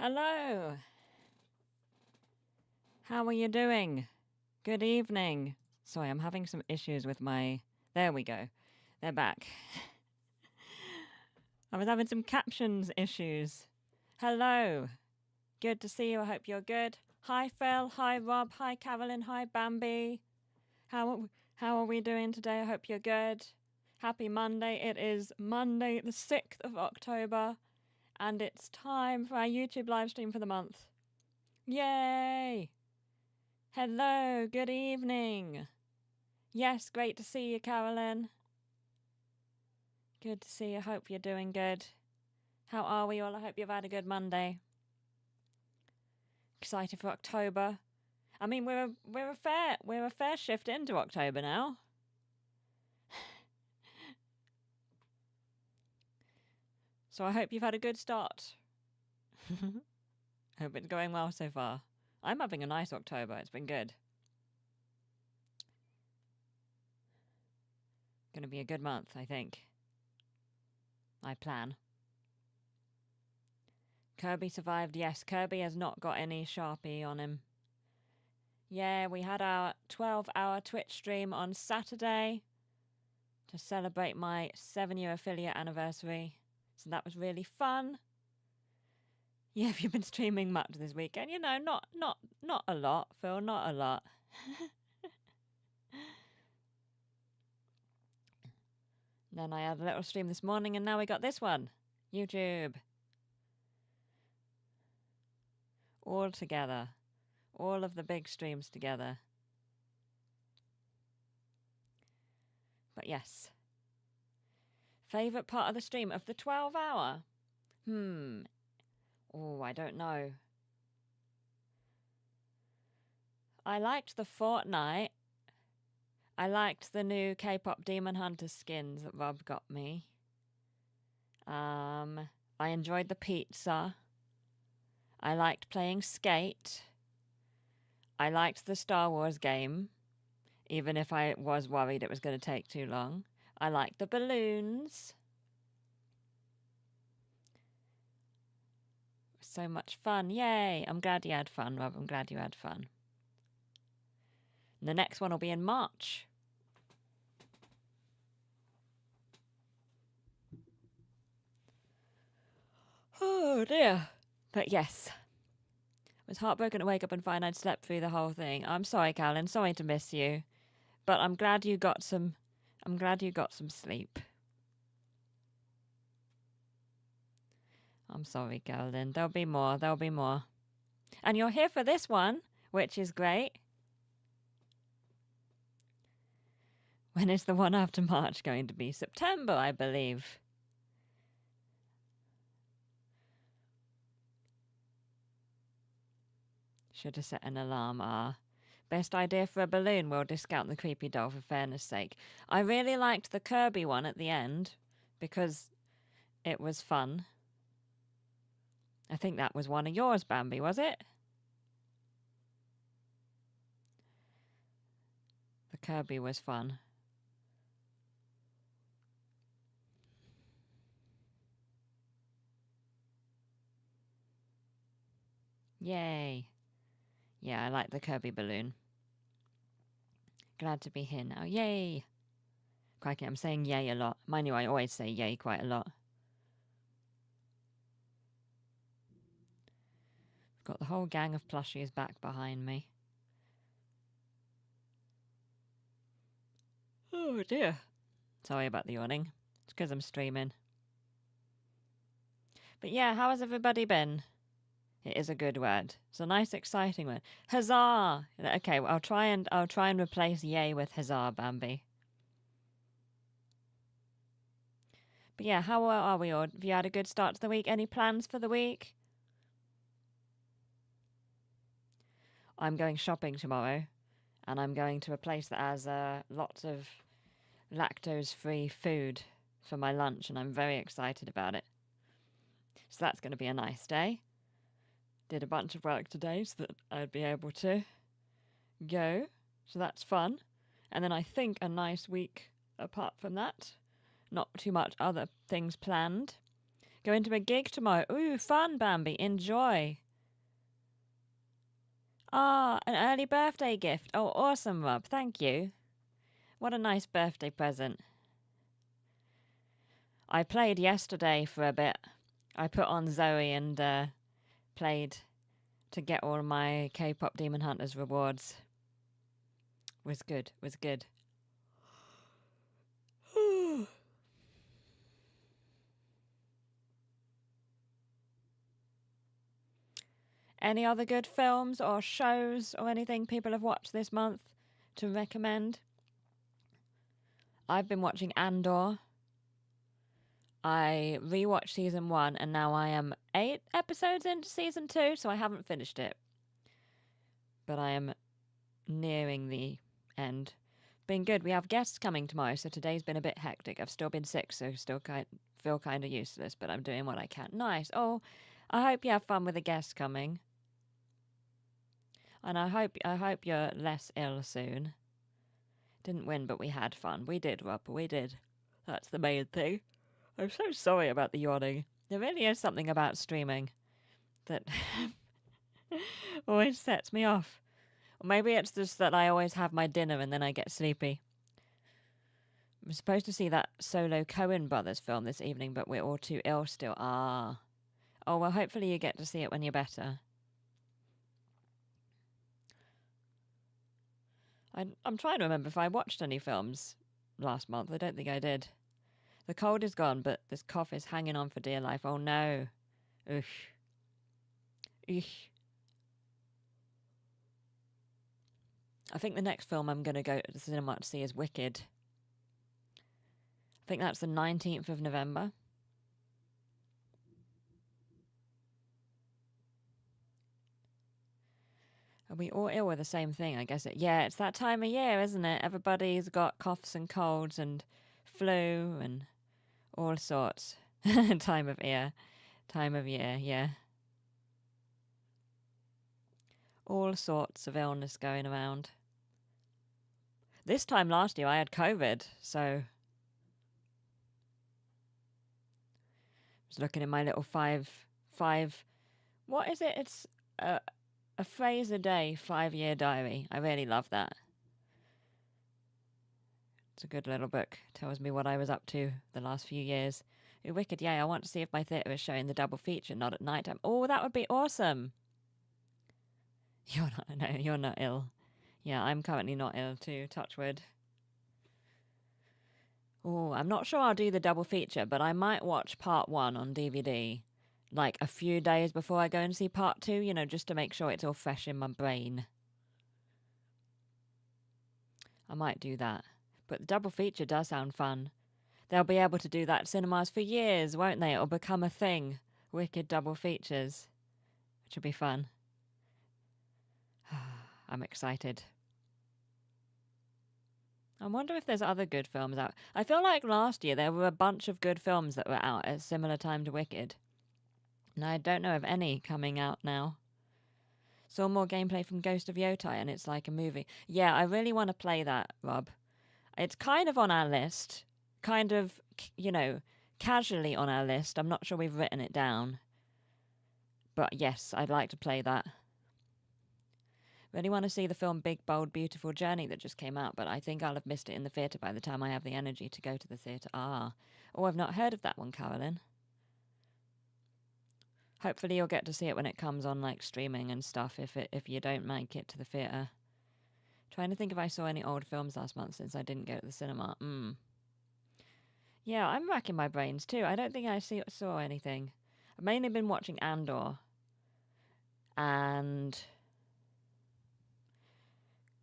Hello. How are you doing? Good evening. Sorry, I'm having some issues with my... There we go. They're back. I was having some captions issues. Hello. Good to see you. I hope you're good. Hi, Phil. Hi, Rob. Hi, Carolyn. Hi, Bambi. How are we doing today? I hope you're good. Happy Monday. It is Monday, the 6th of October, and it's time for our YouTube live stream for the month. Yay! Hello, good evening. Yes, great to see you, Carolyn. Good to see you. Hope you're doing good. How are we all? I hope you've had a good Monday. Excited for October. I mean, we're a fair shift into October now. So I hope you've had a good start. Hope it's going well so far. I'm having a nice October. It's been good. Gonna be a good month, I think. I plan. Kirby survived. Yes, Kirby has not got any Sharpie on him. Yeah, we had our 12-hour Twitch stream on Saturday to celebrate my 7-year affiliate anniversary. So that was really fun. Yeah, have you been streaming much this weekend? You know, not a lot, Phil, not a lot. Then I had a little stream this morning, and now we got this one. YouTube. All together. All of the big streams together. But yes. Favourite part of the stream of the 12-hour? Oh, I don't know. I liked the Fortnite. I liked the new K-pop Demon Hunter skins that Rob got me. I enjoyed the pizza. I liked playing Skate. I liked the Star Wars game, even if I was worried it was going to take too long. I liked the balloons. So much fun. Yay! I'm glad you had fun, Rob. I'm glad you had fun. And the next one will be in March. Oh dear. But yes. I was heartbroken to wake up and find I'd slept through the whole thing. I'm sorry, Callan. Sorry to miss you. But I'm glad you got some sleep. I'm sorry, Callan. There'll be more. There'll be more. And you're here for this one, which is great. When is the one after March going to be? September, I believe. Should have set an alarm. Best idea for a balloon. We'll discount the creepy doll for fairness sake. I really liked the Kirby one at the end because it was fun. I think that was one of yours, Bambi, was it? The Kirby was fun. Yay. Yeah, I like the Kirby balloon. Glad to be here now. Yay! Crikey, I'm saying yay a lot. Mind you, I always say yay quite a lot. I've got the whole gang of plushies back behind me. Oh dear. Sorry about the yawning. It's because I'm streaming. But yeah, how has everybody been? It is a good word. It's a nice, exciting word. Huzzah! Okay, well, I'll try and replace yay with huzzah, Bambi. But yeah, how are we all? Have you had a good start to the week? Any plans for the week? I'm going shopping tomorrow, and I'm going to replace that as lots of lactose-free food for my lunch, and I'm very excited about it. So that's going to be a nice day. Did a bunch of work today so that I'd be able to go, so that's fun. And then I think a nice week apart from that. Not too much other things planned. Going to a gig tomorrow. Ooh, fun, Bambi. Enjoy. Ah, an early birthday gift. Oh, awesome, Rob. Thank you. What a nice birthday present. I played yesterday for a bit. I put on Zoe and played to get all my K-pop Demon Hunters rewards. Was good. Was good. Any other good films or shows or anything people have watched this month to recommend? I've been watching Andor. I rewatched season 1 and now I am 8 episodes into season 2, so I haven't finished it. But I am nearing the end. Been good. We have guests coming tomorrow, so today's been a bit hectic. I've still been sick, so still feel kind of useless, but I'm doing what I can. Nice. Oh, I hope you have fun with the guests coming. And I hope you're less ill soon. Didn't win, but we had fun. We did, Rob. We did. That's the main thing. I'm so sorry about the yawning. There really is something about streaming that always sets me off. Or maybe it's just that I always have my dinner and then I get sleepy. I'm supposed to see that solo Coen Brothers film this evening, but we're all too ill still. Ah. Oh, well, hopefully you get to see it when you're better. I'm trying to remember if I watched any films last month. I don't think I did. The cold is gone, but this cough is hanging on for dear life. Oh no. Ugh. Ugh. I think the next film I'm going to go to the cinema to see is Wicked. I think that's the 19th of November. Are we all ill with the same thing? I guess yeah, it's that time of year, isn't it? Everybody's got coughs and colds and flu and all sorts. Time of year, yeah. All sorts of illness going around. This time last year I had COVID, so I was looking in my little five. What is it? It's a phrase a day, 5-year diary. I really love that. It's a good little book. Tells me what I was up to the last few years. Ooh, Wicked, yeah, I want to see if my theatre is showing the double feature, not at night time. Oh, that would be awesome. You're not ill. Yeah, I'm currently not ill too, touch wood. Oh, I'm not sure I'll do the double feature, but I might watch part 1 on DVD, like a few days before I go and see part 2, just to make sure it's all fresh in my brain. I might do that. But the double feature does sound fun. They'll be able to do that at cinemas for years, won't they? It'll become a thing. Wicked double features. Which will be fun. I'm excited. I wonder if there's other good films out. I feel like last year there were a bunch of good films that were out at a similar time to Wicked. And I don't know of any coming out now. Saw more gameplay from Ghost of Yotai and it's like a movie. Yeah, I really want to play that, Rob. It's kind of on our list. Kind of, casually on our list. I'm not sure we've written it down. But yes, I'd like to play that. Really want to see the film Big, Bold, Beautiful Journey that just came out, but I think I'll have missed it in the theatre by the time I have the energy to go to the theatre. Oh, I've not heard of that one, Carolyn. Hopefully you'll get to see it when it comes on, like, streaming and stuff, if you don't make it to the theatre. Trying to think if I saw any old films last month since I didn't go to the cinema. Yeah, I'm racking my brains too. I don't think I saw anything. I've mainly been watching Andor. And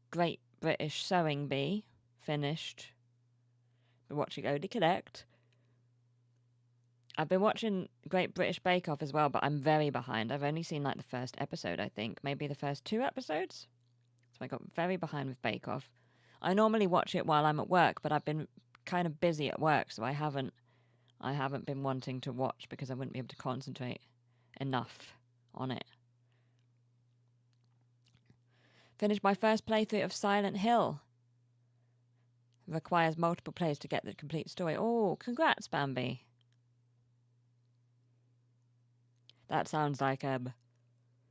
Great British Sewing Bee, finished. Been watching Only Connect. I've been watching Great British Bake Off as well, but I'm very behind. I've only seen like the first episode, I think. Maybe the first 2 episodes. So I got very behind with Bake Off. I normally watch it while I'm at work, but I've been kind of busy at work, so I haven't been wanting to watch because I wouldn't be able to concentrate enough on it. Finished my first playthrough of Silent Hill. Requires multiple plays to get the complete story. Oh, congrats, Bambi. That sounds like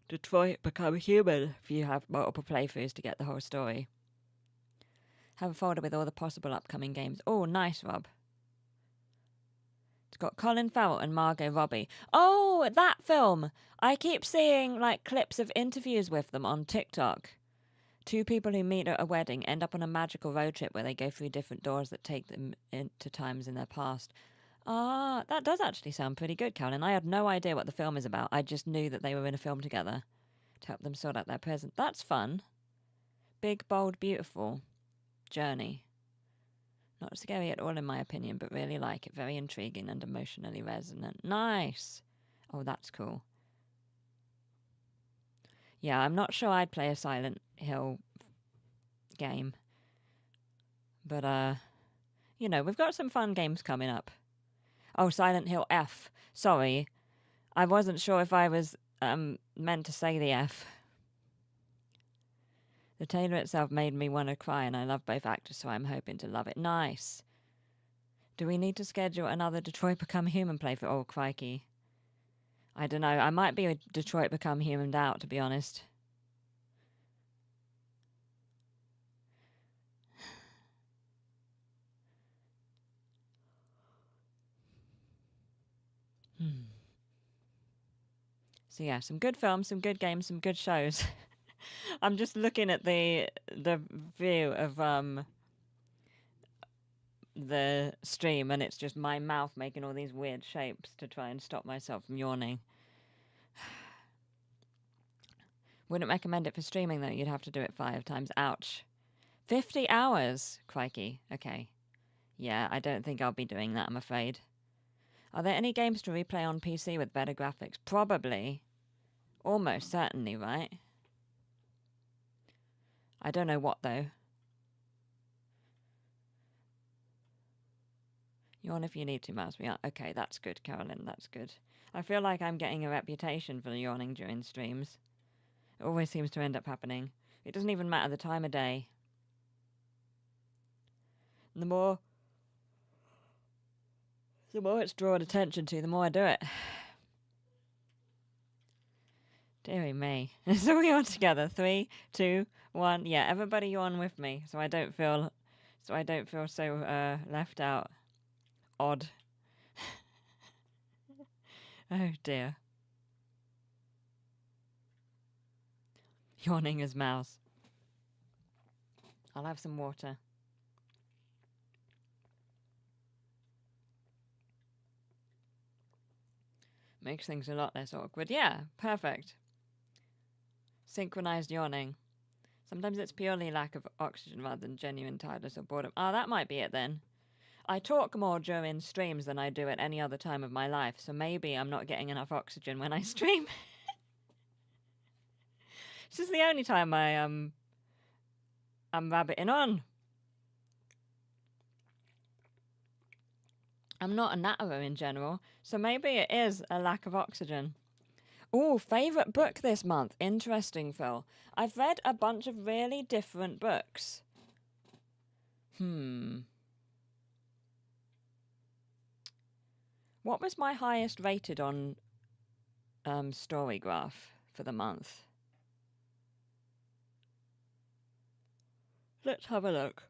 Detroit Become Human if you have multiple playthroughs to get the whole story. Have a folder with all the possible upcoming games. Oh, nice, Rob. It's got Colin Farrell and Margot Robbie. Oh, that film! I keep seeing like clips of interviews with them on TikTok. Two people who meet at a wedding end up on a magical road trip where they go through different doors that take them into times in their past. Ah, that does actually sound pretty good, Carolyn. I had no idea what the film is about. I just knew that they were in a film together to help them sort out their present. That's fun. Big, bold, beautiful journey. Not scary at all, in my opinion, but really like it. Very intriguing and emotionally resonant. Nice. Oh, that's cool. Yeah, I'm not sure I'd play a Silent Hill game. But, you know, we've got some fun games coming up. Oh, Silent Hill F. Sorry. I wasn't sure if I was meant to say the F. The trailer itself made me want to cry, and I love both actors, so I'm hoping to love it. Nice. Do we need to schedule another Detroit Become Human playthrough? Oh, crikey. I don't know. I might be a Detroit Become Human out, to be honest. So yeah, some good films, some good games, some good shows. I'm just looking at the view of the stream, and it's just my mouth making all these weird shapes to try and stop myself from yawning. Wouldn't recommend it for streaming though. You'd have to do it 5 times. Ouch. 50 hours. Crikey. Okay. Yeah, I don't think I'll be doing that, I'm afraid. Are there any games to replay on PC with better graphics? Probably. Almost certainly, right? I don't know what, though. Yawn if you need to, mouse me out. Okay, that's good, Carolyn. That's good. I feel like I'm getting a reputation for yawning during streams. It always seems to end up happening. It doesn't even matter the time of day. And the more it's drawn attention to, the more I do it. Deary me. So we yawn together. 3, 2, 1. Yeah, everybody yawn with me, so I don't feel so left out. Odd. Oh dear. Yawning as mouse. I'll have some water. Makes things a lot less awkward. Yeah, perfect. Synchronized yawning. Sometimes it's purely lack of oxygen rather than genuine tiredness or boredom. Oh, that might be it then. I talk more during streams than I do at any other time of my life, so maybe I'm not getting enough oxygen when I stream. This is the only time I'm rabbiting on. I'm not a natterer in general, so maybe it is a lack of oxygen. Ooh, favourite book this month. Interesting, Phil. I've read a bunch of really different books. What was my highest rated on Storygraph for the month? Let's have a look.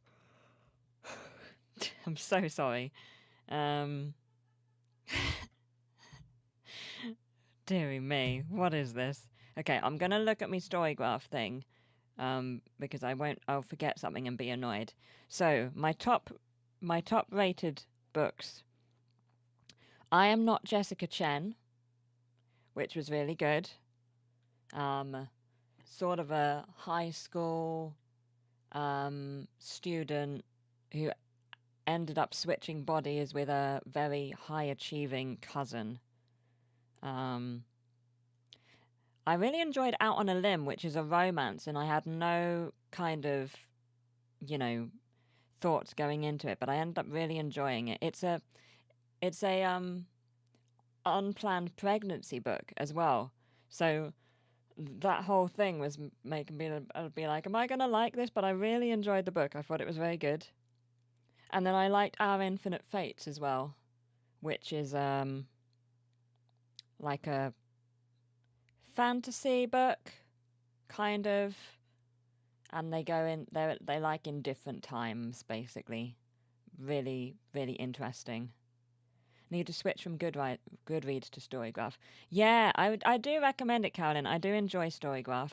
I'm so sorry. Deary me, what is this? Okay, I'm gonna look at my Storygraph thing, because I'll forget something and be annoyed. So my top rated books. I Am Not Jessica Chen, which was really good. Sort of a high school student who ended up switching bodies with a very high achieving cousin. I really enjoyed Out on a Limb, which is a romance, and I had no kind of, thoughts going into it, but I ended up really enjoying it. It's a unplanned pregnancy book as well. So that whole thing was making me be like, am I going to like this? But I really enjoyed the book. I thought it was very good. And then I liked Our Infinite Fates as well, which is like a fantasy book, kind of, and they go in. They like in different times, basically. Really, really interesting. Need to switch from Goodreads to Storygraph. Yeah, I do recommend it, Carolyn. I do enjoy Storygraph.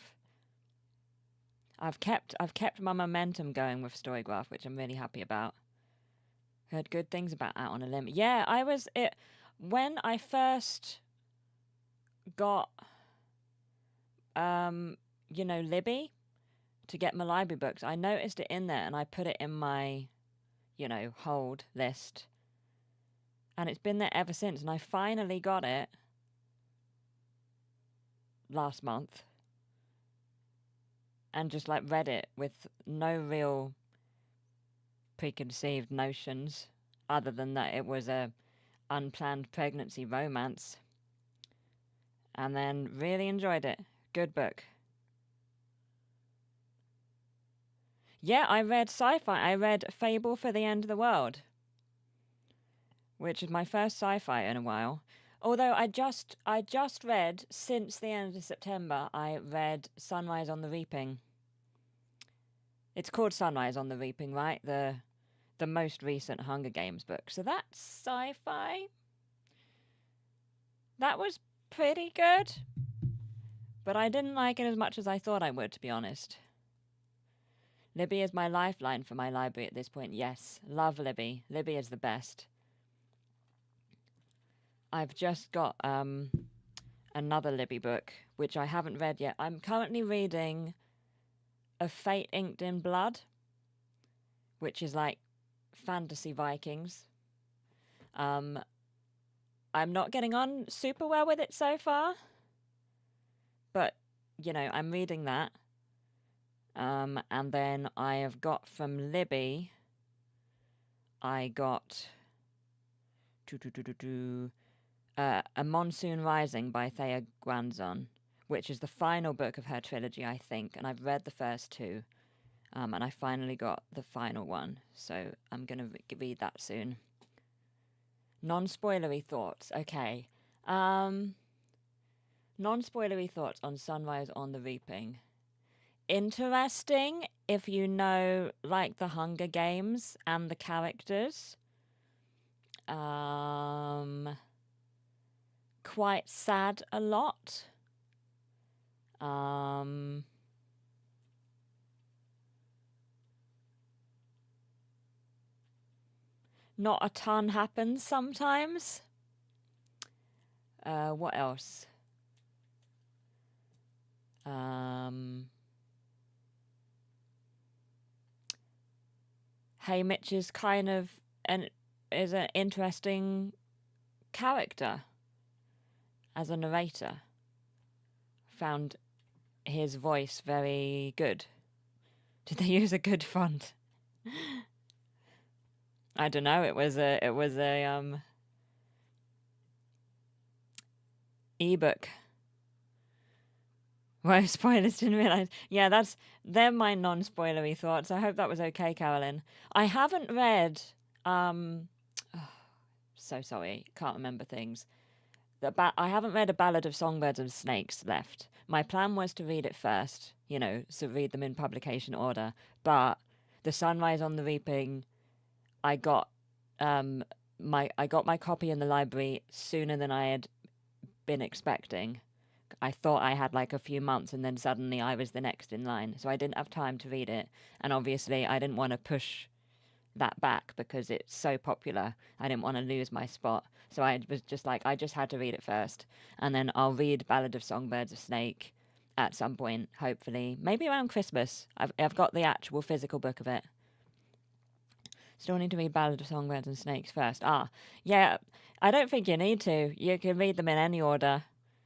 I've kept my momentum going with Storygraph, which I'm really happy about. Heard good things about Out on a Limb. Yeah, when I first got Libby to get my library books. I noticed it in there and I put it in my, hold list. And it's been there ever since. And I finally got it last month and just read it with no real preconceived notions other than that it was a unplanned pregnancy romance. And then really enjoyed it. Good book. Yeah, I read sci-fi. I read Fable for the End of the World, which is my first sci-fi in a while. Although I just read, since the end of September, I read Sunrise on the Reaping. It's called Sunrise on the Reaping, right? The most recent Hunger Games book. So that's sci-fi. That was pretty good. But I didn't like it as much as I thought I would, to be honest. Libby is my lifeline for my library at this point. Yes, love Libby. Libby is the best. I've just got another Libby book, which I haven't read yet. I'm currently reading A Fate Inked in Blood, which is like fantasy Vikings. I'm not getting on super well with it so far, but, I'm reading that. And then I have got from Libby, I got A Monsoon Rising by Thea Granzon, which is the final book of her trilogy, I think, and I've read the first two, and I finally got the final one, so I'm going to read that soon. Non-spoilery thoughts, okay. Non-spoilery thoughts on Sunrise on the Reaping. Interesting if you know, the Hunger Games and the characters. Quite sad a lot. Not a ton happens sometimes. What else? Haymitch is kind of is an interesting character as a narrator. Found his voice very good. Did they use a good font? I don't know. It was a ebook. Well, spoilers, didn't realize. Yeah, they're my non-spoilery thoughts. I hope that was okay, Carolyn. I haven't read. So sorry, can't remember things. I haven't read A Ballad of Songbirds and Snakes left. My plan was to read it first, so read them in publication order. But The Sunrise on the Reaping, I got my copy in the library sooner than I had been expecting. I thought I had a few months, and then suddenly I was the next in line. So I didn't have time to read it. And obviously I didn't want to push that back because it's so popular. I didn't want to lose my spot. So I was just I just had to read it first. And then I'll read Ballad of Songbirds of Snake at some point, hopefully. Maybe around Christmas. I've got the actual physical book of it. Still need to read Ballad of Songbirds and Snakes first. Yeah, I don't think you need to. You can read them in any order.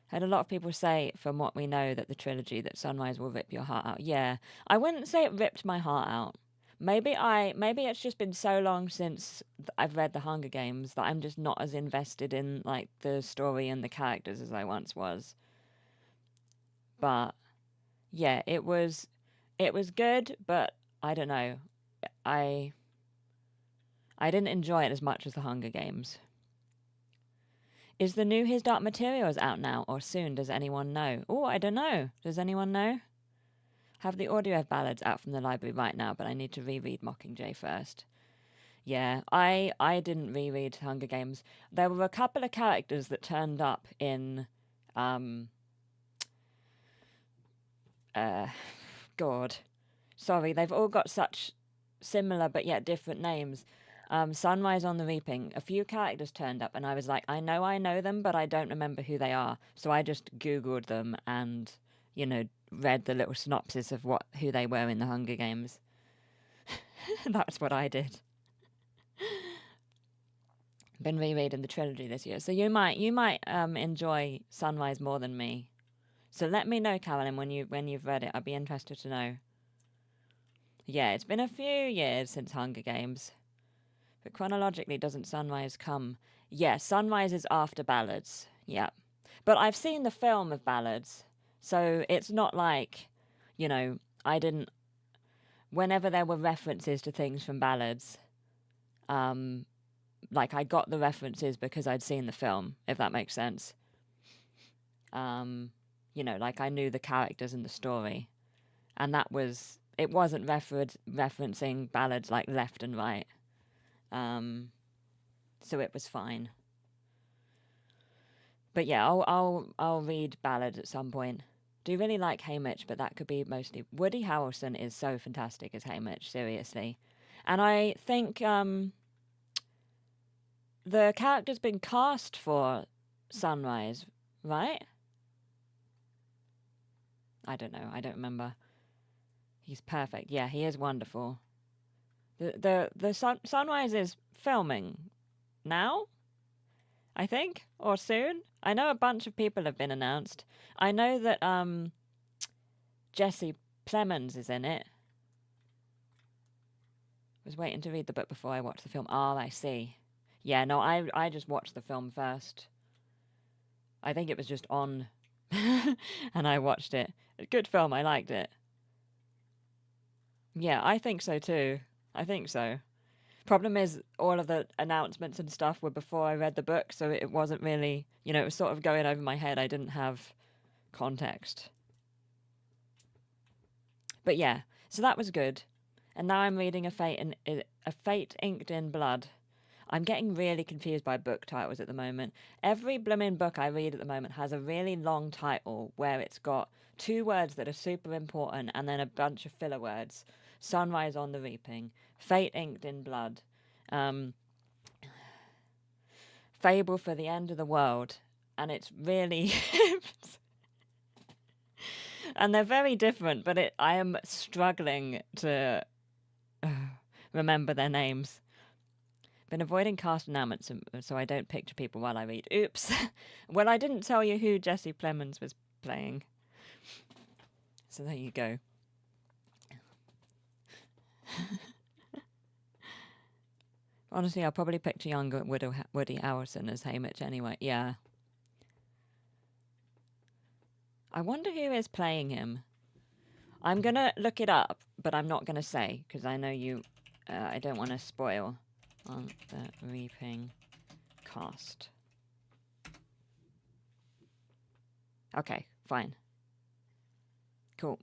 Had a lot of people say, from what we know, that the trilogy, that Sunrise will rip your heart out. Yeah, I wouldn't say it ripped my heart out. Maybe it's just been so long since I've read The Hunger Games that I'm just not as invested in the story and the characters as I once was. But yeah, it was good, but I don't know. I didn't enjoy it as much as The Hunger Games. Is the new His Dark Materials out now or soon? Does anyone know? Oh, I don't know. Does anyone know? Have the audio of ballads out from the library right now, but I need to reread Mockingjay first. Yeah, I didn't reread Hunger Games. There were a couple of characters that turned up in God. Sorry, they've all got such similar but yet different names. Sunrise on the Reaping. A few characters turned up, and I was like, I know them, but I don't remember who they are. So I just Googled them and, read the little synopsis of who they were in the Hunger Games. That's what I did. Been rereading the trilogy this year, so you might enjoy Sunrise more than me. So let me know, Carolyn, when you've read it. I'd be interested to know. Yeah, it's been a few years since Hunger Games. But chronologically, doesn't Sunrise come? Yeah, Sunrise is after Ballads. Yeah. But I've seen the film of Ballads, so it's not like, I didn't... Whenever there were references to things from Ballads, I got the references because I'd seen the film, if that makes sense. I knew the characters and the story. And it wasn't referencing Ballads like left and right. So it was fine. But yeah, I'll read Ballad at some point. Do really like Haymitch, but that could be mostly... Woody Harrelson is so fantastic as Haymitch, seriously. And I think the character's been cast for Sunrise, right? I don't know. I don't remember. He's perfect. Yeah, he is wonderful. The Sunrise is filming now, I think, or soon. I know a bunch of people have been announced. I know that Jesse Plemons is in it. I was waiting to read the book before I watched the film. Oh, I see. Yeah, no, I just watched the film first. I think it was just on, and I watched it. Good film, I liked it. Yeah, I think so too. I think so. Problem is, all of the announcements and stuff were before I read the book, so it wasn't really, it was sort of going over my head. I didn't have context. But yeah, so that was good. And now I'm reading A Fate Inked in Blood. I'm getting really confused by book titles at the moment. Every blooming book I read at the moment has a really long title where it's got 2 words that are super important and then a bunch of filler words. Sunrise on the Reaping, Fate Inked in Blood, Fable for the End of the World. And it's really... and they're very different, but I am struggling to remember their names. Been avoiding cast announcements so I don't picture people while I read. Oops. Well, I didn't tell you who Jesse Plemons was playing. So there you go. Honestly, I'll probably picture younger Woody Harrelson as Haymitch anyway. Yeah. I wonder who is playing him. I'm going to look it up, but I'm not going to say, because I know you... I don't want to spoil on the Reaping cast. Okay, fine. Cool.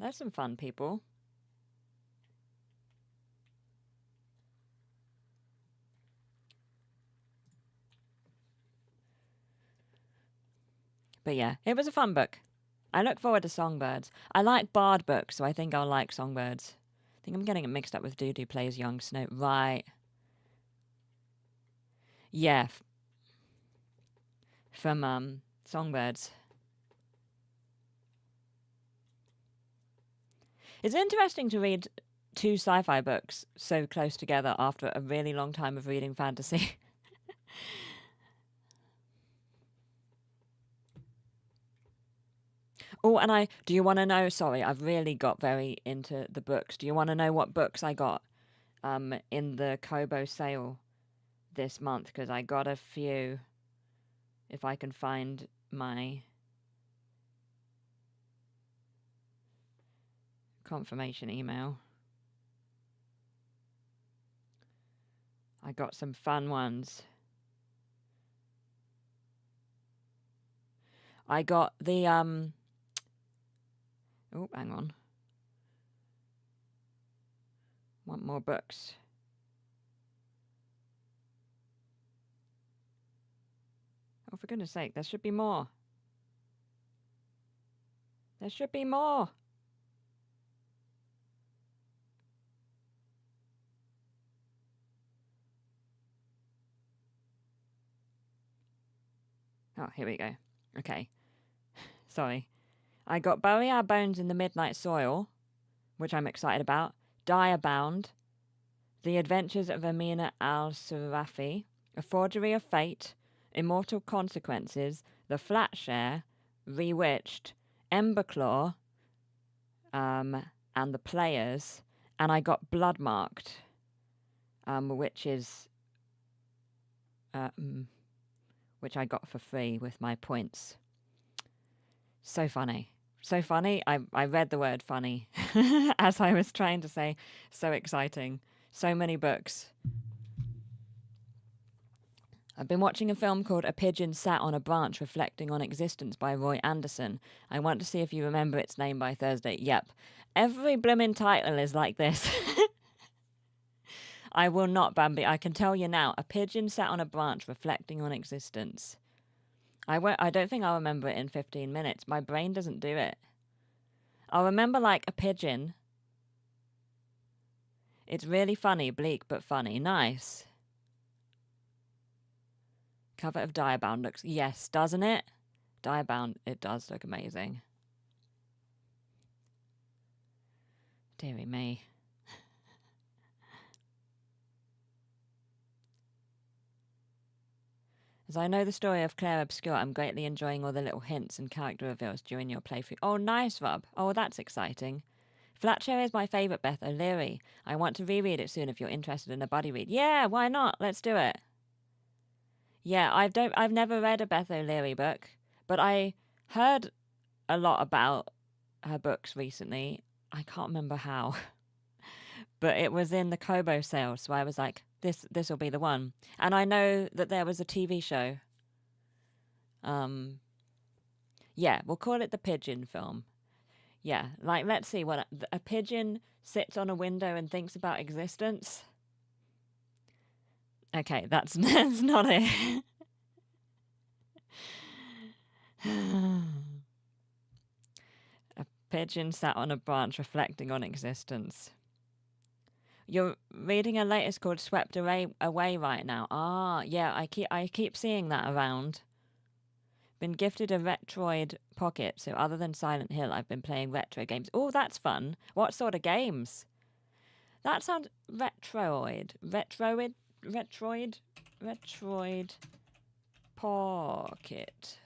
That's some fun people. But yeah, it was a fun book. I look forward to Songbirds. I like Bard books, so I think I'll like Songbirds. I think I'm getting it mixed up with Dudu Plays Young Snow. Right. Yeah. From Songbirds. It's interesting to read 2 sci-fi books so close together after a really long time of reading fantasy. Oh, and do you want to know? Sorry, I've really got very into the books. Do you want to know what books I got in the Kobo sale this month? Because I got a few. If I can find my confirmation email. I got some fun ones. I got the oh, hang on. Want more books? Oh, for goodness sake, there should be more. There should be more. Oh, here we go. Okay. Sorry. I got Bury Our Bones in the Midnight Soil, which I'm excited about. Diabound. The Adventures of Amina al-Sarafi. A Forgery of Fate. Immortal Consequences. The Flatshare. Rewitched. Emberclaw. And The Players. And I got Bloodmarked, which is... which I got for free with my points. So funny. So funny. I read the word funny as I was trying to say. So exciting. So many books. I've been watching a film called A Pigeon Sat on a Branch Reflecting on Existence by Roy Anderson. I want to see if you remember its name by Thursday. Yep. Every blooming title is like this. I will not, Bambi. I can tell you now. A pigeon sat on a branch reflecting on existence. I don't think I'll remember it in 15 minutes. My brain doesn't do it. I'll remember like a pigeon. It's really funny, bleak but funny. Nice. Cover of Diabound looks... Yes, doesn't it? Diabound, it does look amazing. Dearie me. As I know the story of Claire Obscure, I'm greatly enjoying all the little hints and character reveals during your playthrough. Oh, nice, Rob. Oh, that's exciting. Flatshare is my favourite, Beth O'Leary. I want to reread it soon if you're interested in a buddy read. Yeah, why not? Let's do it. Yeah, I've never read a Beth O'Leary book, but I heard a lot about her books recently. I can't remember how. But it was in the Kobo sale, so I was like, this will be the one. And I know that there was a TV show. Yeah, we'll call it the Pigeon film. Yeah, like, let's see what a pigeon sits on a window and thinks about existence. Okay, that's not it. A pigeon sat on a branch reflecting on existence. You're reading a latest called Swept Away right now. Ah, yeah, I keep seeing that around. Been gifted a Retroid Pocket, so other than Silent Hill, I've been playing retro games. Oh, that's fun. What sort of games? That sounds... Retroid Pocket.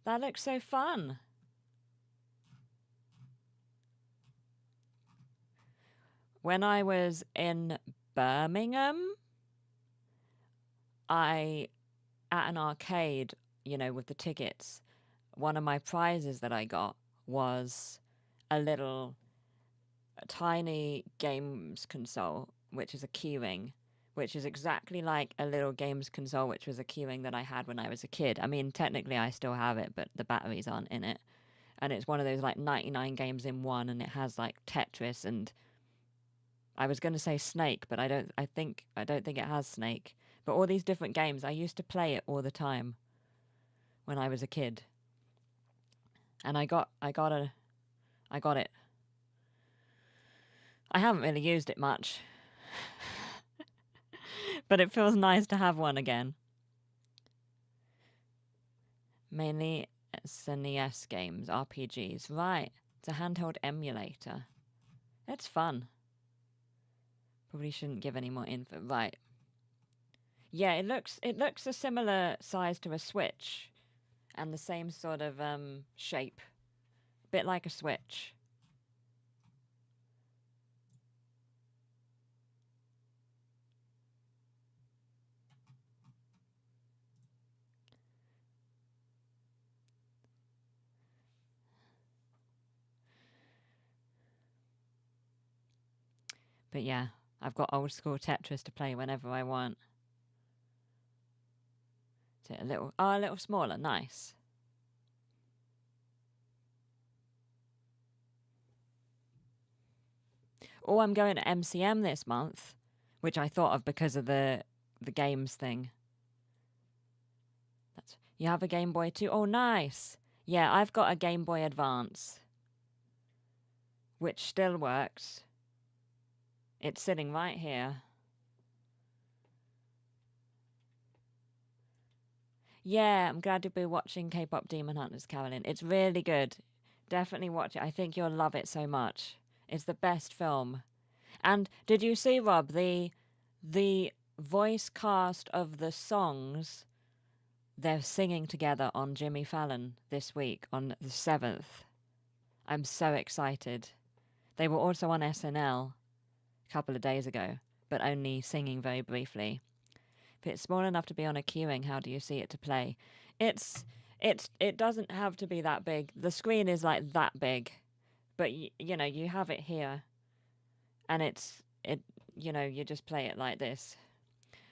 That looks so fun. When I was in Birmingham, at an arcade, you know, with the tickets, one of my prizes that I got was a tiny games console, which is a keyring, which is exactly like a little games console, which was a keyring that I had when I was a kid. I mean, technically I still have it, but the batteries aren't in it. And it's one of those like 99 games in one, and it has like Tetris and... I was going to say Snake, but I don't think it has Snake. But all these different games, I used to play it all the time when I was a kid. And I got it. I haven't really used it much. But it feels nice to have one again. Mainly SNES games, RPGs. Right. It's a handheld emulator. It's fun. Probably shouldn't give any more info. Right. Yeah, it looks a similar size to a Switch, and the same sort of shape, a bit like a Switch. But yeah, I've got old school Tetris to play whenever I want. Is it a little... Oh, a little smaller. Nice. Oh, I'm going to MCM this month, which I thought of because of the games thing. You have a Game Boy too? Oh, nice. Yeah, I've got a Game Boy Advance, which still works. It's sitting right here. Yeah, I'm glad you'll be watching K-Pop Demon Hunters, Carolyn. It's really good. Definitely watch it. I think you'll love it so much. It's the best film. And did you see, Rob, the voice cast of the songs they're singing together on Jimmy Fallon this week on the 7th? I'm so excited. They were also on SNL a couple of days ago, but only singing very briefly. If it's small enough to be on a queuing, how do you see it to play? It doesn't have to be that big. The screen is like that big, but you know, you have it here, and you just play it like this.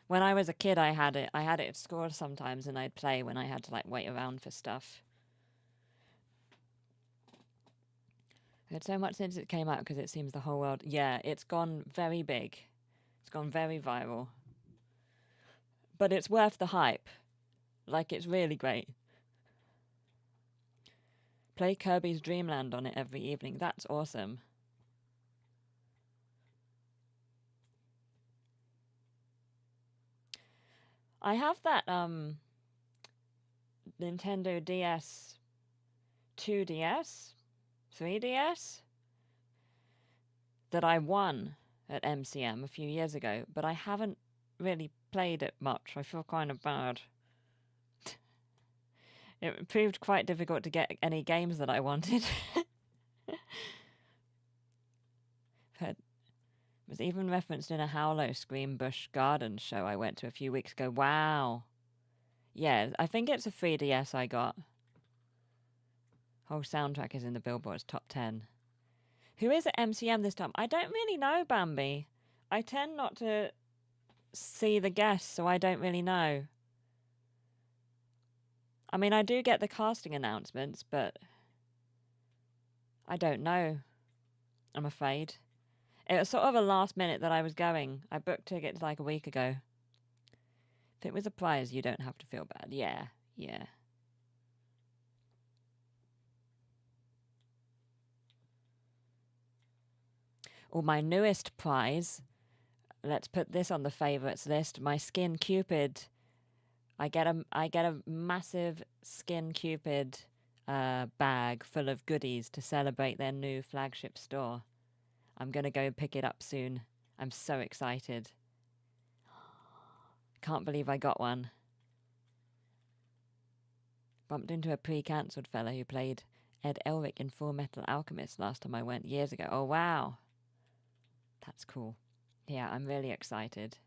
When I was a kid, I had it at school sometimes, and I'd play when I had to like wait around for stuff. I heard so much since it came out because it seems the whole world. Yeah, it's gone very big. It's gone very viral. But it's worth the hype. Like, it's really great. Play Kirby's Dream Land on it every evening. That's awesome. I have that Nintendo DS, 2DS, 3DS that I won at MCM a few years ago, but I haven't really played it much. I feel kind of bad. It proved quite difficult to get any games that I wanted. It was even referenced in a Howlo Scream Bush Gardens show I went to a few weeks ago. Wow. Yeah, I think it's a 3DS I got. Whole soundtrack is in the Billboard's top 10. Who is at MCM this time? I don't really know, Bambi. I tend not to see the guests, so I don't really know. I mean, I do get the casting announcements, but I don't know, I'm afraid. It was sort of a last minute that I was going. I booked tickets like a week ago. If it was a prize, you don't have to feel bad. Yeah. Or my newest prize, let's put this on the favourites list, my Skin Cupid. I get a massive Skin Cupid bag full of goodies to celebrate their new flagship store. I'm going to go pick it up soon. I'm so excited. Can't believe I got one. Bumped into a pre-cancelled fella who played Ed Elric in Full Metal Alchemist last time I went years ago. Oh, wow. That's cool. Yeah, I'm really excited.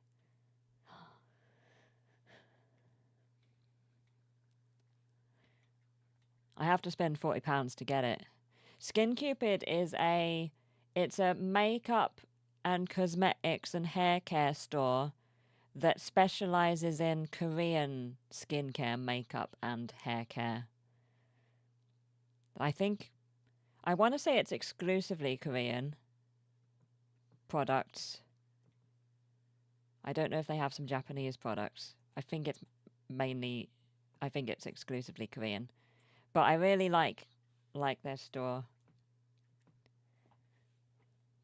I have to spend £40 to get it. Skin Cupid is it's a makeup and cosmetics and hair care store that specializes in Korean skincare, makeup, and hair care. I want to say it's exclusively Korean products. I don't know if they have some Japanese products. I think it's exclusively Korean. But I really like their store.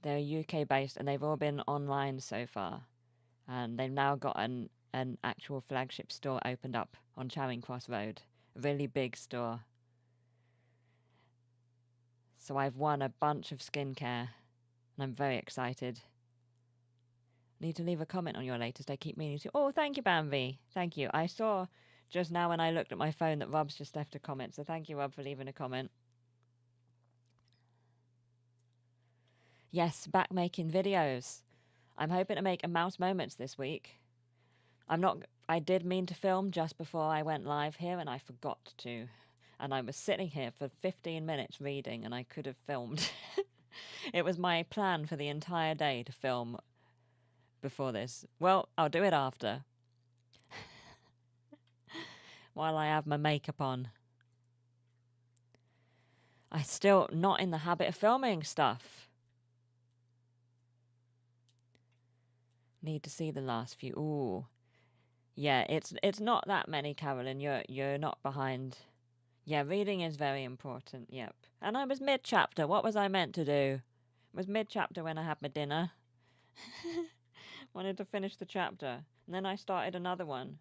They're UK based and they've all been online so far. And they've now got an actual flagship store opened up on Charing Cross Road. A really big store. So I've won a bunch of skincare and I'm very excited. Need to leave a comment on your latest. I keep meaning to. Oh, thank you, Bambi. Thank you. I saw just now when I looked at my phone that Rob's just left a comment. So thank you, Rob, for leaving a comment. Yes, back making videos. I'm hoping to make a Mouse Moments this week. I did mean to film just before I went live here and I forgot to. And I was sitting here for 15 minutes reading and I could have filmed. It was my plan for the entire day to film before this. Well, I'll do it after, while I have my makeup on. I'm still not in the habit of filming stuff. Need to see the last few. Ooh. Yeah, it's not that many, Carolyn. You're not behind. Yeah, reading is very important. Yep. And I was mid-chapter. What was I meant to do? It was mid-chapter when I had my dinner. Wanted to finish the chapter. And then I started another one.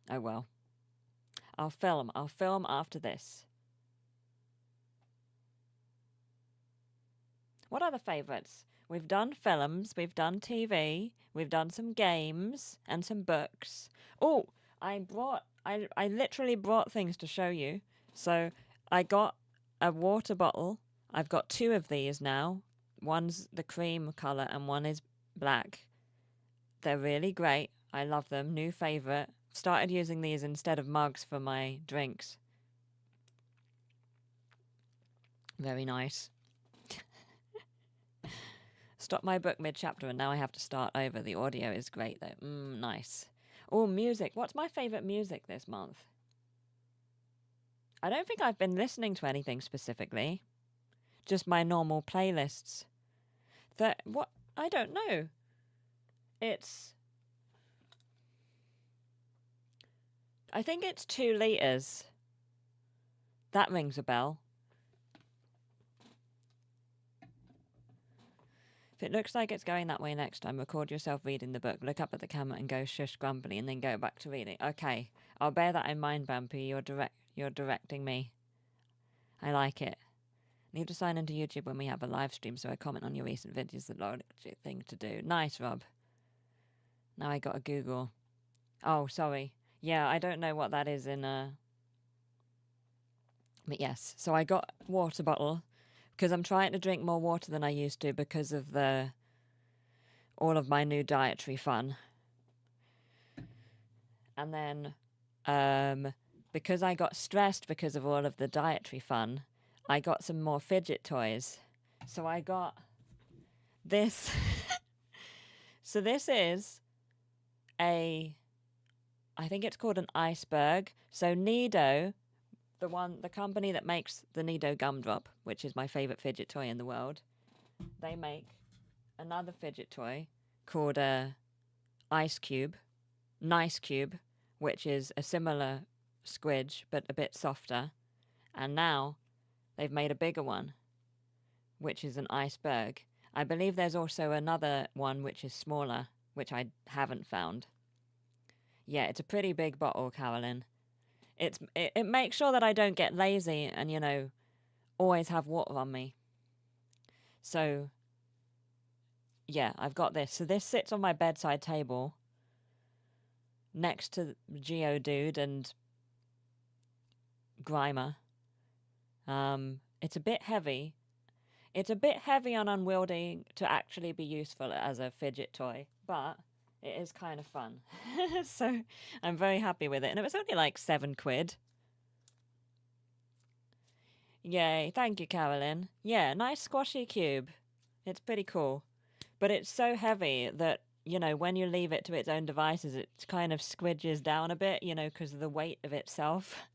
Oh well. I'll film. I'll film after this. What other favourites? We've done films, we've done TV, we've done some games and some books. Oh, I literally brought things to show you. So I got a water bottle. I've got 2 of these now. One's the cream colour and one is black. They're really great. I love them. New favourite. Started using these instead of mugs for my drinks. Very nice. Stop my book mid-chapter and now I have to start over. The audio is great though. Nice. Oh, music. What's my favourite music this month? I don't think I've been listening to anything specifically. Just my normal playlists. What? I don't know. I think it's 2 litres. That rings a bell. If it looks like it's going that way next time, record yourself reading the book, look up at the camera and go shush grumbly and then go back to reading. Okay, I'll bear that in mind, Bumpy. You're directing me. I like it. Need to sign into YouTube when we have a live stream so I comment on your recent videos. The logic thing to do. Nice, Rob. Now I gotta Google. Oh, sorry. Yeah, I don't know what that is in But yes, so I got water bottle because I'm trying to drink more water than I used to because of all of my new dietary fun. And then because I got stressed because of all of the dietary fun, I got some more fidget toys. So I got this. So this is I think it's called an iceberg. So Nido, the company that makes the Nido gumdrop, which is my favorite fidget toy in the world, they make another fidget toy called Ice Cube, Nice Cube, which is a similar squidge but a bit softer. And now they've made a bigger one, which is an iceberg. I believe there's also another one which is smaller, which I haven't found. Yeah, it's a pretty big bottle, Carolyn. It makes sure that I don't get lazy and, always have water on me. So, yeah, I've got this. So this sits on my bedside table next to Geodude and Grimer. It's a bit heavy. It's a bit heavy and unwieldy to actually be useful as a fidget toy, but it is kind of fun. So I'm very happy with it. And it was only like £7. Yay, thank you, Carolyn. Yeah, nice squashy cube. It's pretty cool. But it's so heavy that, when you leave it to its own devices, it kind of squidges down a bit, because of the weight of itself.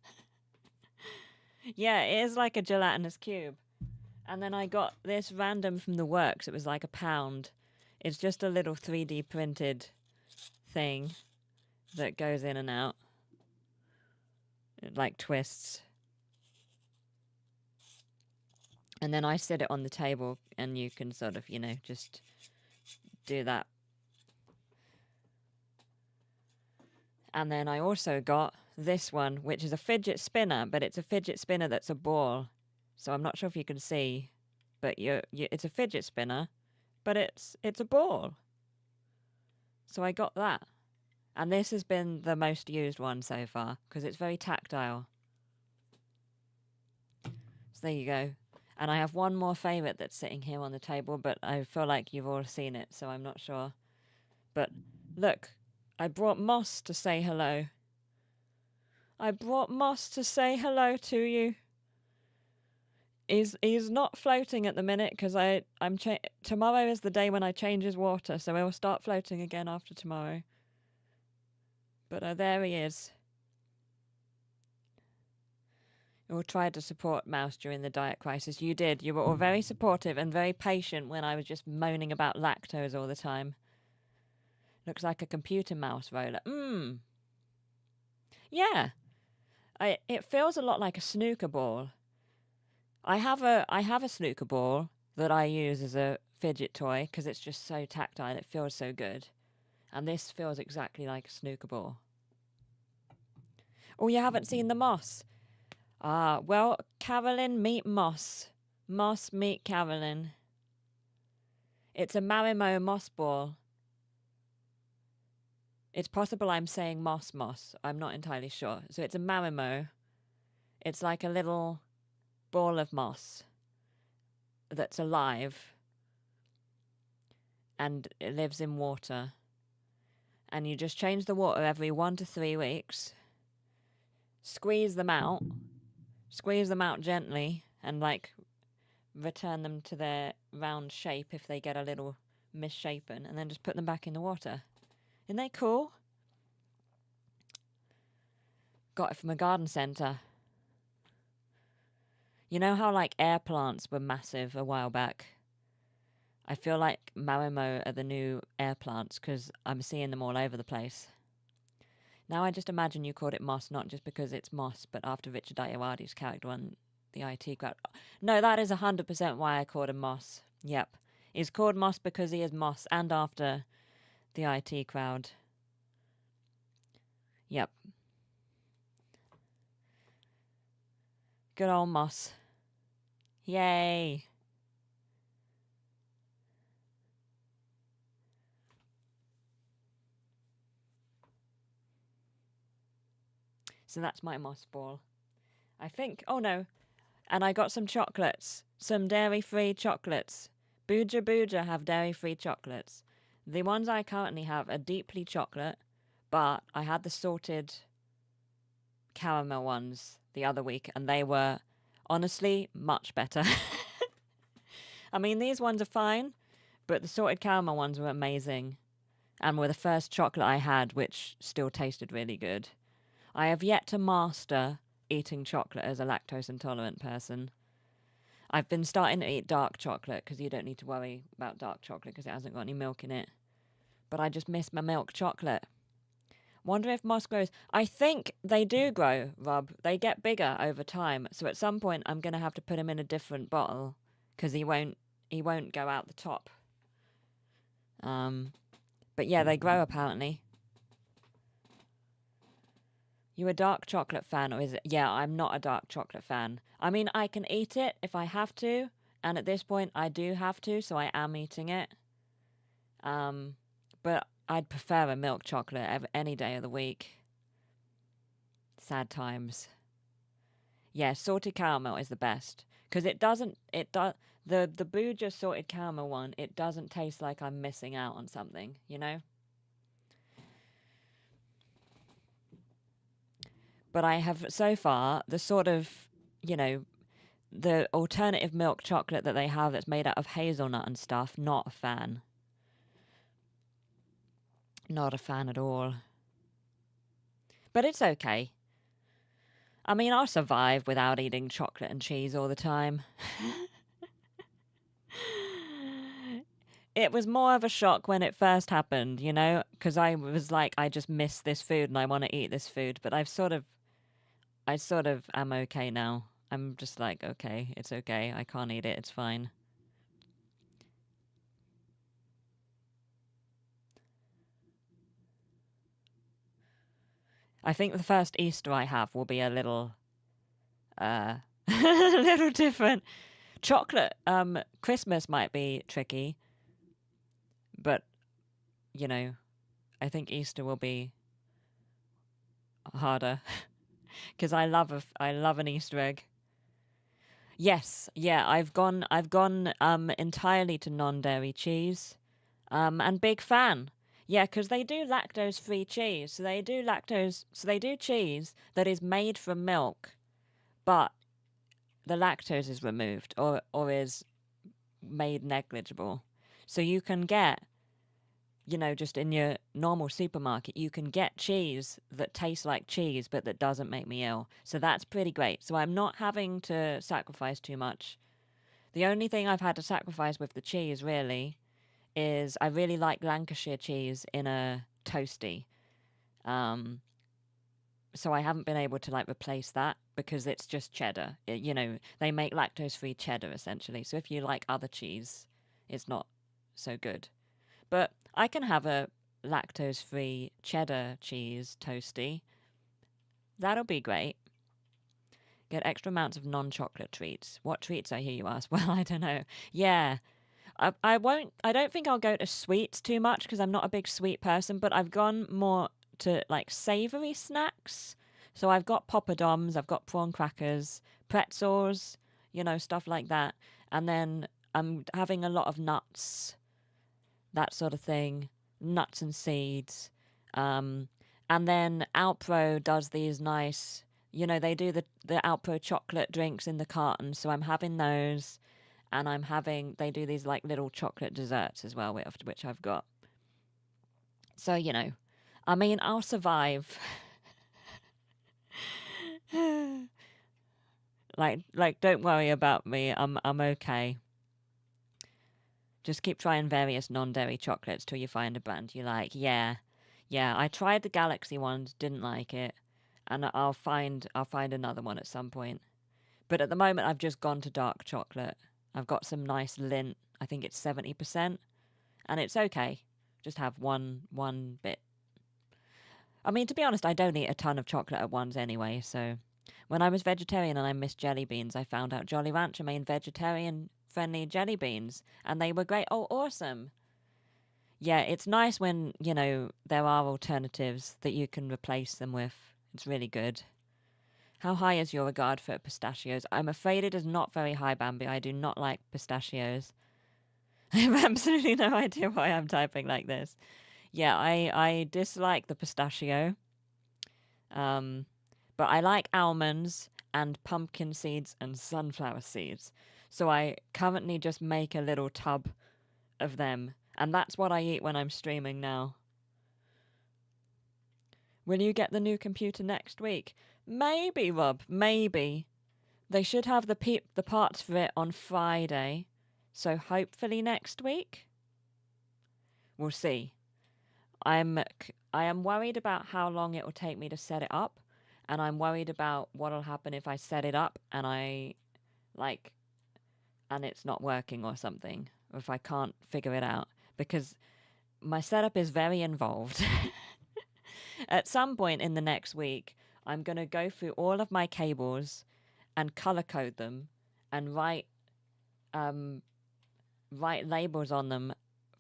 Yeah, it is like a gelatinous cube. And then I got this random from the works. It was like £1. It's just a little 3D printed thing that goes in and out. It like twists. And then I sit it on the table and you can sort of, just do that. And then I also got this one, which is a fidget spinner, but it's a fidget spinner that's a ball. So I'm not sure if you can see, but it's a fidget spinner, but it's a ball. So I got that. And this has been the most used one so far, because it's very tactile. So there you go. And I have one more favourite that's sitting here on the table, but I feel like you've all seen it, so I'm not sure. But look, I brought Moss to say hello. I brought Moss to say hello to you. He's not floating at the minute because tomorrow is the day when I change his water, so he'll start floating again after tomorrow. But there he is. Or tried to support Mouse during the diet crisis. You did. You were all very supportive and very patient when I was just moaning about lactose all the time. Looks like a computer mouse roller. Yeah. It feels a lot like a snooker ball. I have a snooker ball that I use as a fidget toy because it's just so tactile. It feels so good. And this feels exactly like a snooker ball. Oh, you haven't seen the Moss? Ah, well, Carolyn meet Moss. Moss meet Carolyn. It's a Marimo moss ball. It's possible I'm saying moss. I'm not entirely sure. So it's a Marimo. It's like a little ball of moss that's alive. And it lives in water. And you just change the water every 1 to 3 weeks. Squeeze them out gently and return them to their round shape if they get a little misshapen, and then just put them back in the water. Isn't they cool? Got it from a garden centre. You know how air plants were massive a while back? I feel like Marimo are the new air plants because I'm seeing them all over the place. Now I just imagine you called it Moss, not just because it's Moss, but after Richard Ayoade's character on the IT crowd. No, that is 100% why I called him Moss. Yep. He's called Moss because he is Moss and after the IT crowd. Yep. Good old Moss. Yay. So that's my Moss ball. I think. Oh no. And I got some chocolates. Some dairy-free chocolates. Booja Booja have dairy-free chocolates. The ones I currently have are deeply chocolate, but I had the salted caramel ones the other week, and they were honestly much better. I mean, these ones are fine, but the salted caramel ones were amazing, and were the first chocolate I had, which still tasted really good. I have yet to master eating chocolate as a lactose intolerant person. I've been starting to eat dark chocolate because you don't need to worry about dark chocolate because it hasn't got any milk in it. But I just miss my milk chocolate. Wonder if Moss grows. I think they do grow, Rob. They get bigger over time. So at some point I'm going to have to put him in a different bottle because he won't go out the top. But yeah, they grow apparently. You a dark chocolate fan, or is it? Yeah, I'm not a dark chocolate fan. I mean, I can eat it if I have to, and at this point I do have to, so I am eating it. But I'd prefer a milk chocolate any day of the week. Sad times. Yeah, salted caramel is the best because the Booja salted caramel one, it doesn't taste like I'm missing out on something, you know? But I have so far the sort of, the alternative milk chocolate that they have that's made out of hazelnut and stuff, not a fan. Not a fan at all. But it's okay. I mean, I'll survive without eating chocolate and cheese all the time. It was more of a shock when it first happened, because I was like, I just miss this food and I want to eat this food. But I sort of am okay now. I'm just like, okay, it's okay. I can't eat it. It's fine. I think the first Easter I have will be a little, a little different. Chocolate, Christmas might be tricky, but, I think Easter will be harder because I love an Easter egg. Yes, yeah, I've gone entirely to non-dairy cheese, and big fan. Yeah, because they do lactose-free cheese. So they do cheese that is made from milk, but the lactose is removed or is made negligible. So you can get, just in your normal supermarket, you can get cheese that tastes like cheese, but that doesn't make me ill. So that's pretty great. So I'm not having to sacrifice too much. The only thing I've had to sacrifice with the cheese, really, is I really like Lancashire cheese in a toasty. Um, so I haven't been able to replace that because it's just cheddar. They make lactose-free cheddar essentially. So if you like other cheese, it's not so good. But I can have a lactose-free cheddar cheese toasty. That'll be great. Get extra amounts of non-chocolate treats. What treats, I hear you ask? Well, I don't know. Yeah. I don't think I'll go to sweets too much because I'm not a big sweet person, but I've gone more to savory snacks. So I've got poppadoms, I've got prawn crackers, pretzels, stuff like that. And then I'm having a lot of nuts, that sort of thing, nuts and seeds. And then Alpro does these nice, they do the Alpro chocolate drinks in the carton. So I'm having those. And they do these little chocolate desserts as well, which I've got. So, I mean, I'll survive. Don't worry about me. I'm okay. Just keep trying various non-dairy chocolates till you find a brand you like. Yeah. I tried the Galaxy ones, didn't like it, and I'll find another one at some point. But at the moment, I've just gone to dark chocolate. I've got some nice Lindt. I think it's 70%, and it's okay. Just have one bit. I mean, to be honest, I don't eat a ton of chocolate at once anyway. So, when I was vegetarian and I missed jelly beans, I found out Jolly Rancher made vegetarian-friendly jelly beans, and they were great. Oh, awesome! Yeah, it's nice when there are alternatives that you can replace them with. It's really good. How high is your regard for pistachios? I'm afraid it is not very high, Bambi. I do not like pistachios. I have absolutely no idea why I'm typing like this. Yeah, I dislike the pistachio. But I like almonds and pumpkin seeds and sunflower seeds. So I currently just make a little tub of them. And that's what I eat when I'm streaming now. Will you get the new computer next week? Maybe, Rob, maybe. They should have the parts for it on Friday, so hopefully next week. We'll see. I am worried about how long it will take me to set it up, and I'm worried about what'll happen if I set it up and and it's not working or something, or if I can't figure it out, because my setup is very involved. At some point in the next week, I'm going to go through all of my cables and color code them and write labels on them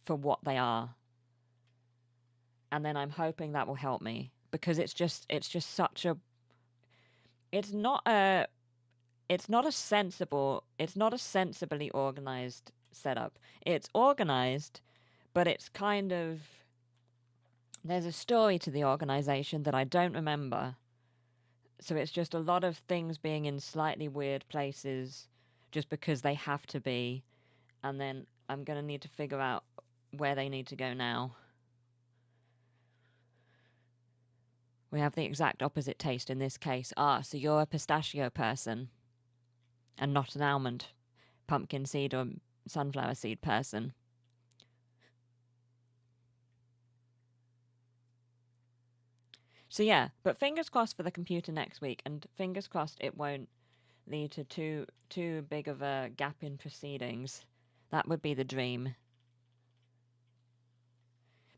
for what they are. And then I'm hoping that will help me, because it's just such a it's not a sensibly organized setup. It's organized, but it's kind of, there's a story to the organization that I don't remember. So it's just a lot of things being in slightly weird places just because they have to be. And then I'm going to need to figure out where they need to go now. We have the exact opposite taste in this case. So you're a pistachio person and not an almond, pumpkin seed or sunflower seed person. So yeah, but fingers crossed for the computer next week, and fingers crossed it won't lead to too big of a gap in proceedings. That would be the dream.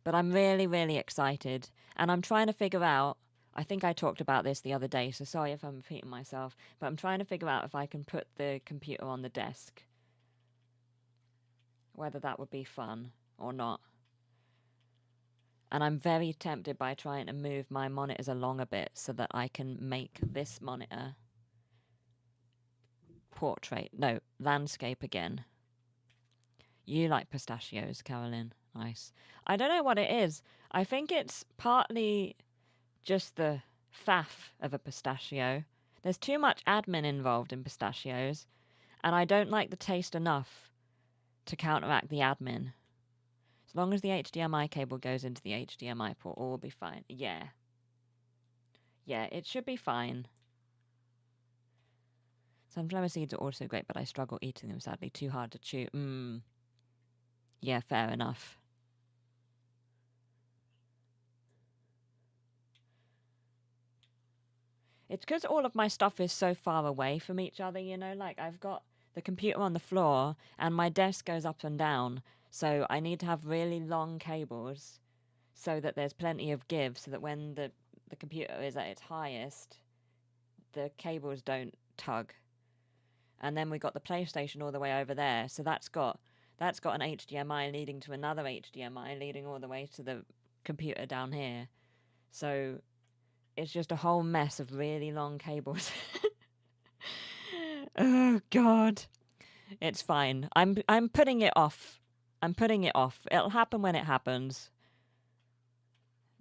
But I'm really, really excited, and I'm trying to figure out, I think I talked about this the other day, so sorry if I'm repeating myself, but I'm trying to figure out if I can put the computer on the desk. Whether that would be fun or not. And I'm very tempted by trying to move my monitors along a bit so that I can make this monitor landscape again. You like pistachios, Carolyn. Nice. I don't know what it is. I think it's partly just the faff of a pistachio. There's too much admin involved in pistachios, and I don't like the taste enough to counteract the admin. As long as the HDMI cable goes into the HDMI port, all will be fine. Yeah. Yeah, it should be fine. Sunflower seeds are also great, but I struggle eating them, sadly. Too hard to chew. Yeah, fair enough. It's because all of my stuff is so far away from each other, you know? Like, I've got the computer on the floor, and my desk goes up and down, so I need to have really long cables so that there's plenty of give, so that when the computer is at its highest, the cables don't tug. And then we got the PlayStation all the way over there, so that's got an HDMI leading to another HDMI leading all the way to the computer down here. So it's just a whole mess of really long cables. Oh God, it's fine. I'm putting it off. I'm putting it off. It'll happen when it happens.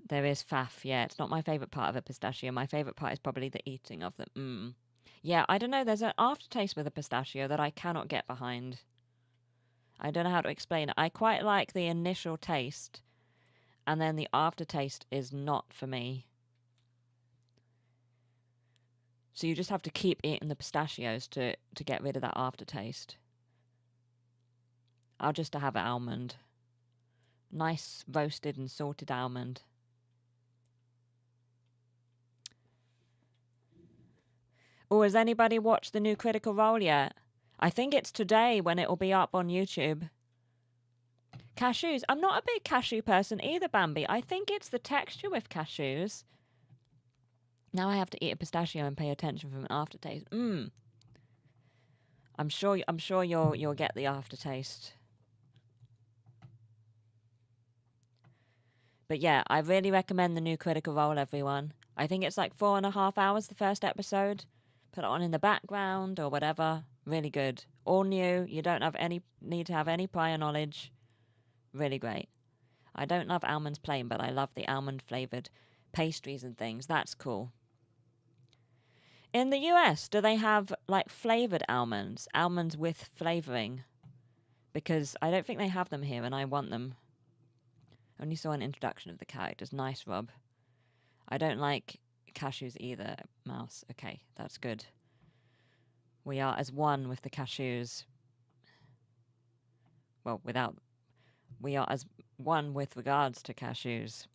There is faff. Yeah, it's not my favorite part of a pistachio. My favorite part is probably the eating of them. Yeah, I don't know. There's an aftertaste with a pistachio that I cannot get behind. I don't know how to explain it. I quite like the initial taste, and then the aftertaste is not for me. So you just have to keep eating the pistachios to get rid of that aftertaste. I'll just have an almond. Nice roasted and salted almond. Oh, has anybody watched the new Critical Role yet? I think it's today when it will be up on YouTube. Cashews. I'm not a big cashew person either, Bambi. I think it's the texture with cashews. Now I have to eat a pistachio and pay attention from an aftertaste. I'm sure you'll get the aftertaste. But yeah, I really recommend the new Critical Role, everyone. I think it's like 4.5 hours the first episode. Put it on in the background or whatever. Really good. All new. You don't need to have any prior knowledge. Really great. I don't love almonds plain, but I love the almond flavored pastries and things. That's cool. In the US, do they have like flavored almonds? Almonds with flavoring? Because I don't think they have them here and I want them. Only saw an introduction of the characters. Nice, Rob. I don't like cashews either, Mouse. Okay, that's good. We are as one with the cashews. Well, we are as one with regards to cashews.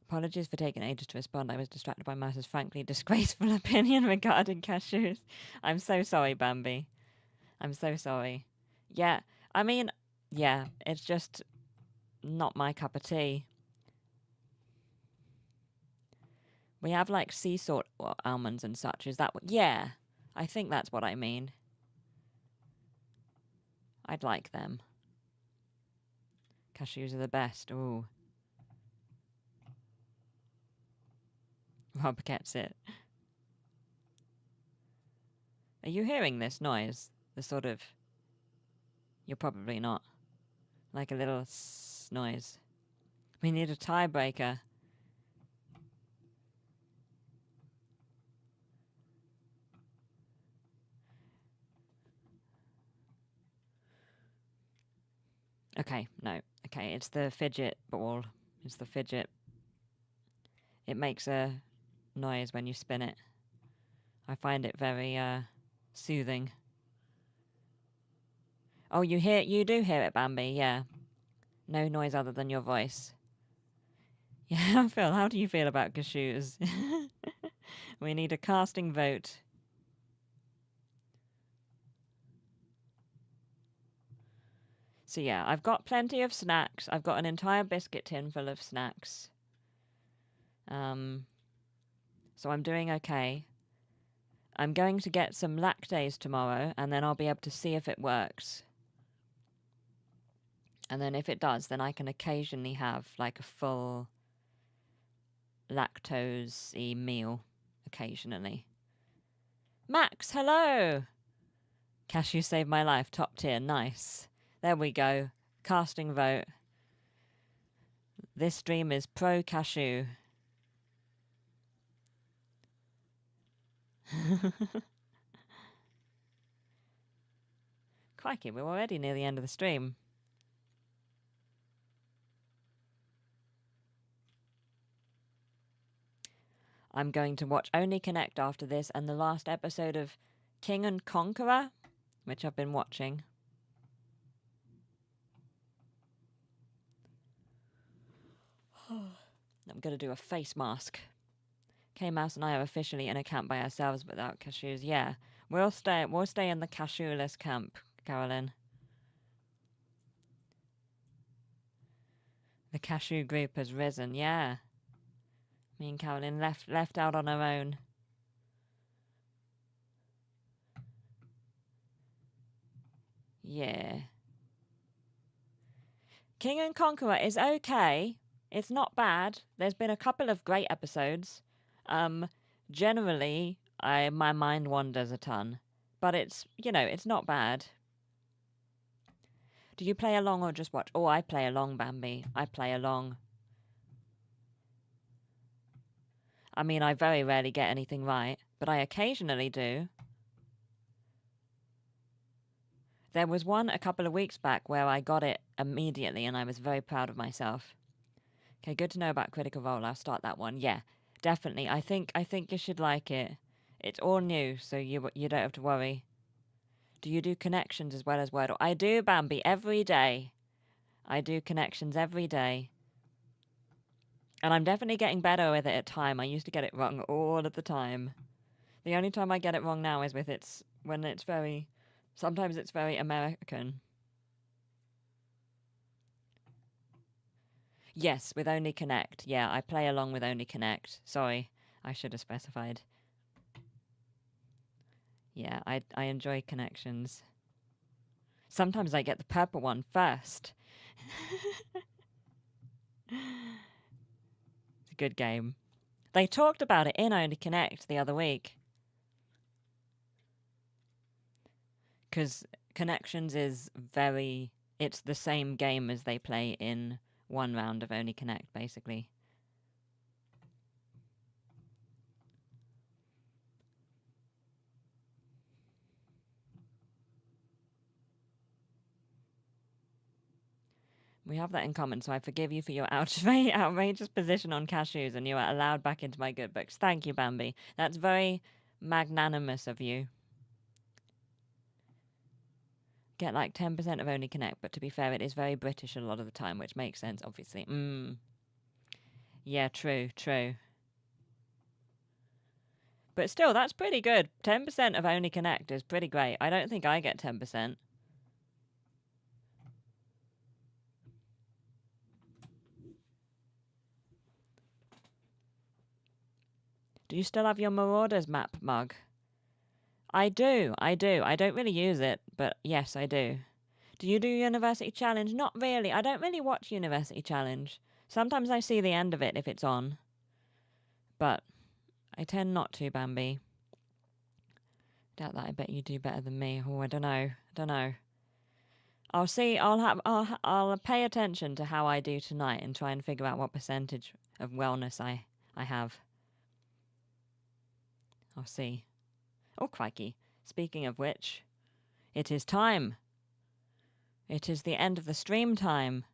Apologies for taking ages to respond. I was distracted by Mouse's frankly disgraceful opinion regarding cashews. I'm so sorry, Bambi. I'm so sorry. Yeah, I mean, yeah, it's just not my cup of tea. We have like sea salt almonds and such. Is that what? Yeah, I think that's what I mean. I'd like them. Cashews are the best. Ooh. Rob gets it. Are you hearing this noise? The sort of... You're probably not. Like a little noise. We need a tiebreaker. Okay, no. Okay, it's the fidget ball. It's the fidget. It makes a noise when you spin it. I find it very soothing. Oh, you do hear it, Bambi, yeah. No noise other than your voice. Yeah, Phil, how do you feel about cashews? We need a casting vote. So yeah, I've got plenty of snacks. I've got an entire biscuit tin full of snacks. So I'm doing okay. I'm going to get some lactase tomorrow, and then I'll be able to see if it works. And then if it does, then I can occasionally have like a full lactose-y meal occasionally. Max, hello! Cashew saved my life, top tier, nice. There we go. Casting vote. This stream is pro cashew. Crikey, we're already near the end of the stream. I'm going to watch Only Connect after this and the last episode of King and Conqueror, which I've been watching. I'm going to do a face mask. K-Mouse and I are officially in a camp by ourselves without cashews. Yeah, we'll stay in the cashewless camp, Carolyn. The cashew group has risen, yeah. Me and Carolyn left out on our own. Yeah. King and Conqueror is okay. It's not bad. There's been a couple of great episodes. Generally, my mind wanders a ton. But it's, it's not bad. Do you play along or just watch? Oh, I play along, Bambi. I play along. I mean, I very rarely get anything right, but I occasionally do. There was one a couple of weeks back where I got it immediately and I was very proud of myself. Okay, good to know about Critical Role. I'll start that one. Yeah, definitely. I think you should like it. It's all new, so you don't have to worry. Do you do connections as well as Wordle? I do, Bambi, every day. I do connections every day. And I'm definitely getting better with it at time. I used to get it wrong all of the time. The only time I get it wrong now is when it's very... Sometimes it's very American. Yes, with Only Connect. Yeah, I play along with Only Connect. Sorry, I should have specified. Yeah, I enjoy connections. Sometimes I get the purple one first. It's a good game. They talked about it in Only Connect the other week. Because Connections is it's the same game as they play in one round of Only Connect, basically. We have that in common, so I forgive you for your outrageous position on cashews, and you are allowed back into my good books. Thank you, Bambi. That's very magnanimous of you. Get like 10% of Only Connect, but to be fair, it is very British a lot of the time, which makes sense, obviously. Yeah, true. But still, that's pretty good. 10% of Only Connect is pretty great. I don't think I get 10%. Do you still have your Marauders map mug? I do. I don't really use it, but yes, I do. Do you do University Challenge? Not really. I don't really watch University Challenge. Sometimes I see the end of it if it's on. But I tend not to, Bambi. Doubt that. I bet you do better than me. Oh, I don't know. I'll see. I'll pay attention to how I do tonight and try and figure out what percentage of wellness I have. I'll see. Oh, crikey. Speaking of which, it is time. It is the end of the stream time.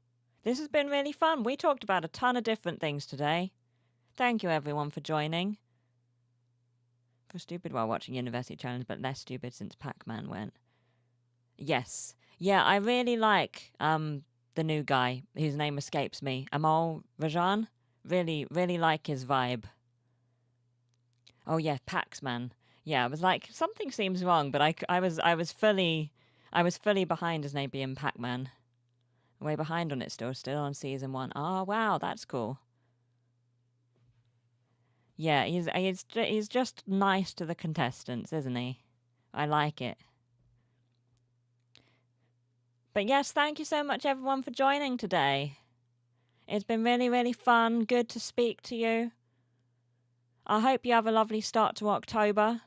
This has been really fun. We talked about a ton of different things today. Thank you, everyone, for joining. I was stupid while watching University Challenge, but less stupid since Pac-Man went. Yes. Yeah, I really like the new guy, whose name escapes me. Amal Rajan. Really, really like his vibe. Oh, yeah, Paxman. Yeah, I was like, something seems wrong, but I was fully behind his name being Pac-Man. Way behind on it still on season 1. Oh, wow, that's cool. Yeah, he's just nice to the contestants, isn't he? I like it. But yes, thank you so much, everyone, for joining today. It's been really, really fun. Good to speak to you. I hope you have a lovely start to October.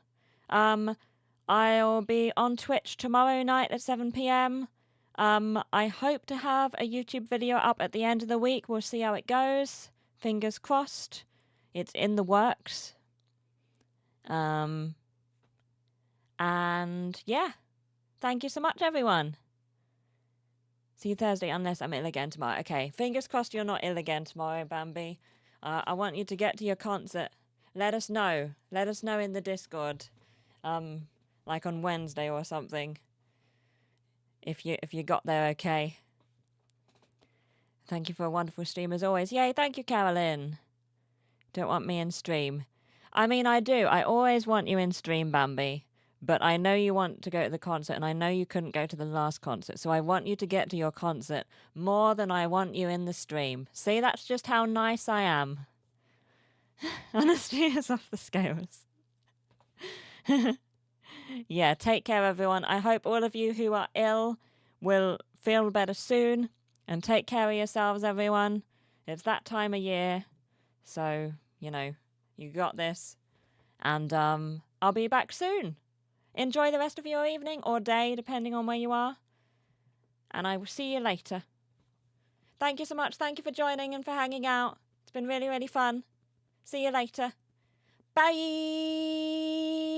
I'll be on Twitch tomorrow night at 7 p.m. I hope to have a YouTube video up at the end of the week. We'll see how it goes. Fingers crossed. It's in the works. And yeah, thank you so much, everyone. See you Thursday, unless I'm ill again tomorrow. Okay, fingers crossed you're not ill again tomorrow, Bambi. I want you to get to your concert. Let us know. Let us know in the Discord. Like on Wednesday or something. If you got there okay. Thank you for a wonderful stream as always. Yay, thank you, Carolyn. Don't want me in stream. I mean, I do. I always want you in stream, Bambi. But I know you want to go to the concert, and I know you couldn't go to the last concert. So I want you to get to your concert more than I want you in the stream. See, that's just how nice I am. Honesty is off the scales. Yeah, take care, everyone. I hope all of you who are ill will feel better soon. And take care of yourselves, everyone. It's that time of year. So, you know, you got this. And I'll be back soon. Enjoy the rest of your evening or day, depending on where you are. And I will see you later. Thank you so much. Thank you for joining and for hanging out. It's been really, really fun. See you later. Bye!